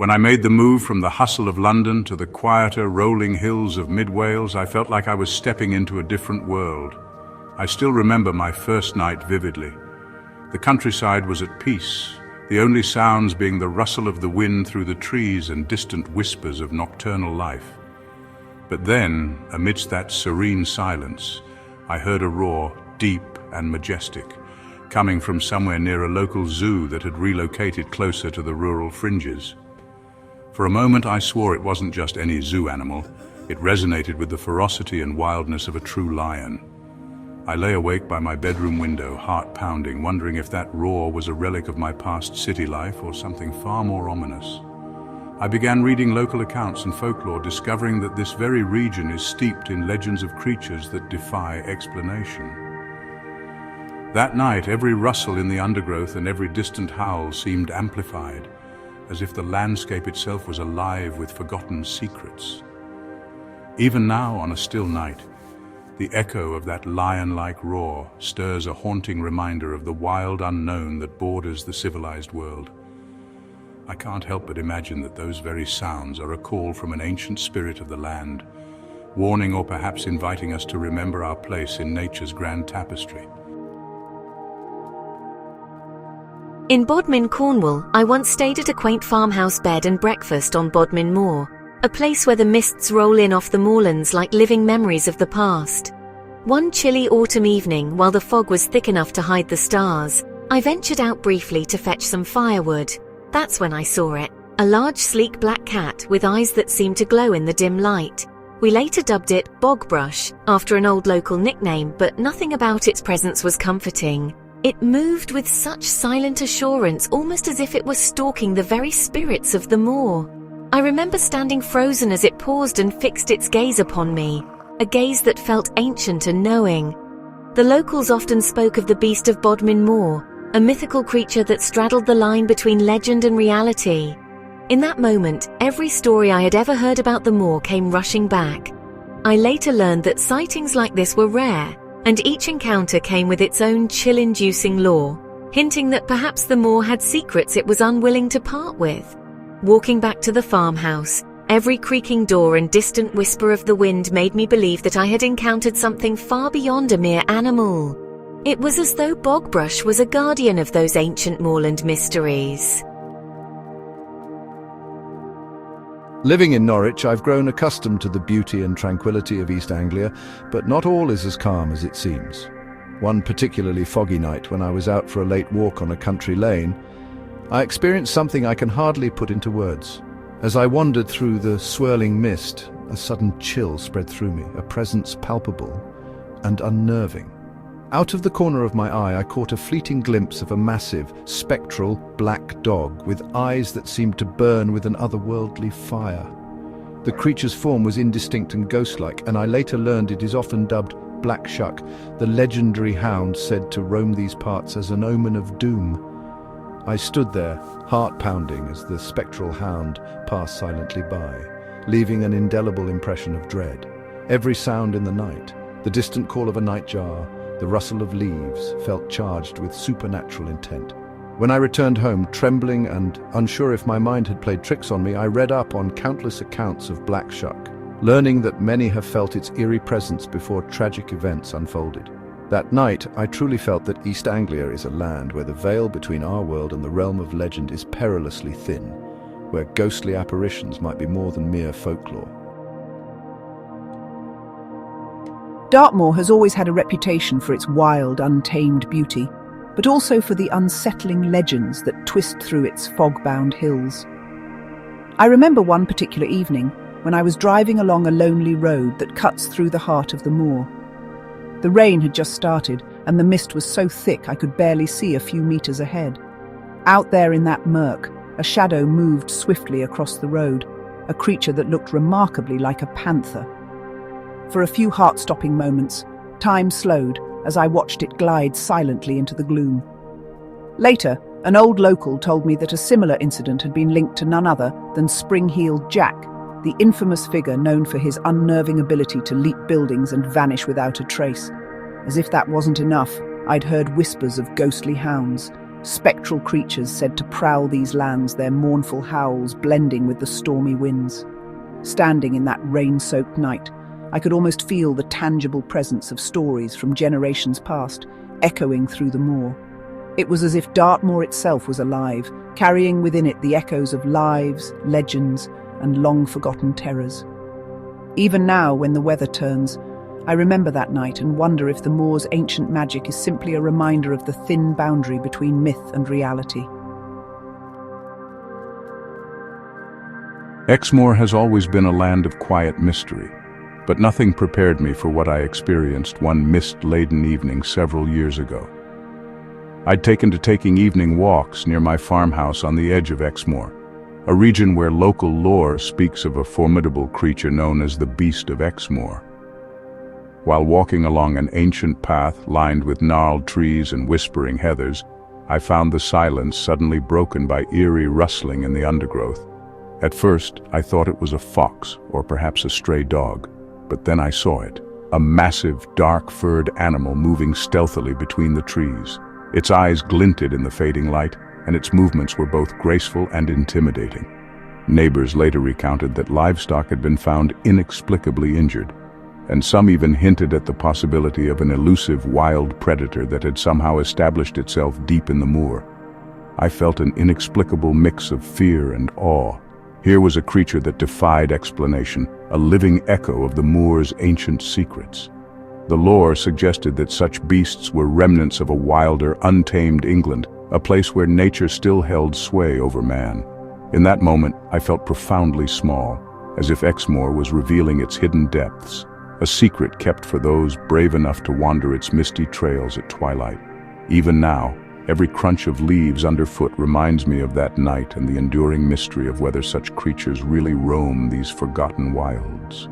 When I made the move from the hustle of London to the quieter, rolling hills of mid-Wales, I felt like I was stepping into a different world. I still remember my first night vividly. The countryside was at peace, the only sounds being the rustle of the wind through the trees and distant whispers of nocturnal life. But then, amidst that serene silence, I heard a roar, deep and majestic, coming from somewhere near a local zoo that had relocated closer to the rural fringes. For a moment I swore it wasn't just any zoo animal. It resonated with the ferocity and wildness of a true lion. I lay awake by my bedroom window, heart pounding, wondering if that roar was a relic of my past city life or something far more ominous. I began reading local accounts and folklore, discovering that this very region is steeped in legends of creatures that defy explanation. That night, every rustle in the undergrowth and every distant howl seemed amplified, as if the landscape itself was alive with forgotten secrets. Even now, on a still night, the echo of that lion-like roar stirs a haunting reminder of the wild unknown that borders the civilized world. I can't help but imagine that those very sounds are a call from an ancient spirit of the land, warning or perhaps inviting us to remember our place in nature's grand tapestry. In Bodmin, Cornwall, I once stayed at a quaint farmhouse bed and breakfast on Bodmin Moor, a place where the mists roll in off the moorlands like living memories of the past. One chilly autumn evening, while the fog was thick enough to hide the stars, I ventured out briefly to fetch some firewood. That's when I saw it, a large sleek black cat with eyes that seemed to glow in the dim light. We later dubbed it Bogbrush, after an old local nickname, but nothing about its presence was comforting. It moved with such silent assurance, almost as if it were stalking the very spirits of the moor. I remember standing frozen as it paused and fixed its gaze upon me, a gaze that felt ancient and knowing. The locals often spoke of the beast of Bodmin Moor, a mythical creature that straddled the line between legend and reality. In that moment, every story I had ever heard about the moor came rushing back. I later learned that sightings like this were rare, and each encounter came with its own chill-inducing lore, hinting that perhaps the moor had secrets it was unwilling to part with. Walking back to the farmhouse, every creaking door and distant whisper of the wind made me believe that I had encountered something far beyond a mere animal. It was as though Bogbrush was a guardian of those ancient moorland mysteries. Living in Norwich, I've grown accustomed to the beauty and tranquility of East Anglia, but not all is as calm as it seems. One particularly foggy night, when I was out for a late walk on a country lane, I experienced something I can hardly put into words. As I wandered through the swirling mist, a sudden chill spread through me, a presence palpable and unnerving. Out of the corner of my eye, I caught a fleeting glimpse of a massive, spectral black dog with eyes that seemed to burn with an otherworldly fire. The creature's form was indistinct and ghost-like, and I later learned it is often dubbed Black Shuck, the legendary hound said to roam these parts as an omen of doom. I stood there, heart pounding, as the spectral hound passed silently by, leaving an indelible impression of dread. Every sound in the night, the distant call of a nightjar, the rustle of leaves, felt charged with supernatural intent. When I returned home, trembling and unsure if my mind had played tricks on me, I read up on countless accounts of Black Shuck, learning that many have felt its eerie presence before tragic events unfolded. That night, I truly felt that East Anglia is a land where the veil between our world and the realm of legend is perilously thin, where ghostly apparitions might be more than mere folklore. Dartmoor has always had a reputation for its wild, untamed beauty, but also for the unsettling legends that twist through its fog-bound hills. I remember one particular evening when I was driving along a lonely road that cuts through the heart of the moor. The rain had just started, and the mist was so thick I could barely see a few meters ahead. Out there in that murk, a shadow moved swiftly across the road, a creature that looked remarkably like a panther. For a few heart-stopping moments, time slowed as I watched it glide silently into the gloom. Later, an old local told me that a similar incident had been linked to none other than Spring-Heeled Jack, the infamous figure known for his unnerving ability to leap buildings and vanish without a trace. As if that wasn't enough, I'd heard whispers of ghostly hounds, spectral creatures said to prowl these lands, their mournful howls blending with the stormy winds. Standing in that rain-soaked night, I could almost feel the tangible presence of stories from generations past echoing through the moor. It was as if Dartmoor itself was alive, carrying within it the echoes of lives, legends, and long-forgotten terrors. Even now, when the weather turns, I remember that night and wonder if the moor's ancient magic is simply a reminder of the thin boundary between myth and reality. Exmoor has always been a land of quiet mystery, but nothing prepared me for what I experienced one mist-laden evening several years ago. I'd taken to taking evening walks near my farmhouse on the edge of Exmoor, a region where local lore speaks of a formidable creature known as the Beast of Exmoor. While walking along an ancient path lined with gnarled trees and whispering heathers, I found the silence suddenly broken by eerie rustling in the undergrowth. At first, I thought it was a fox or perhaps a stray dog, but then I saw it, a massive, dark-furred animal moving stealthily between the trees. Its eyes glinted in the fading light, and its movements were both graceful and intimidating. Neighbors later recounted that livestock had been found inexplicably injured, and some even hinted at the possibility of an elusive wild predator that had somehow established itself deep in the moor. I felt an inexplicable mix of fear and awe. Here was a creature that defied explanation, a living echo of the moor's ancient secrets. The lore suggested that such beasts were remnants of a wilder, untamed England, a place where nature still held sway over man. In that moment, I felt profoundly small, as if Exmoor was revealing its hidden depths, a secret kept for those brave enough to wander its misty trails at twilight. Even now, every crunch of leaves underfoot reminds me of that night and the enduring mystery of whether such creatures really roam these forgotten wilds.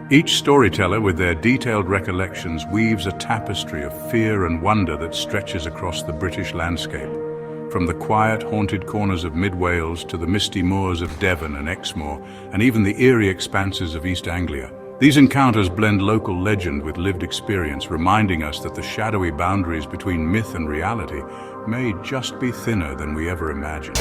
Each storyteller, with their detailed recollections, weaves a tapestry of fear and wonder that stretches across the British landscape, from the quiet, haunted corners of Mid Wales to the misty moors of Devon and Exmoor, and even the eerie expanses of East Anglia. These encounters blend local legend with lived experience, reminding us that the shadowy boundaries between myth and reality may just be thinner than we ever imagined.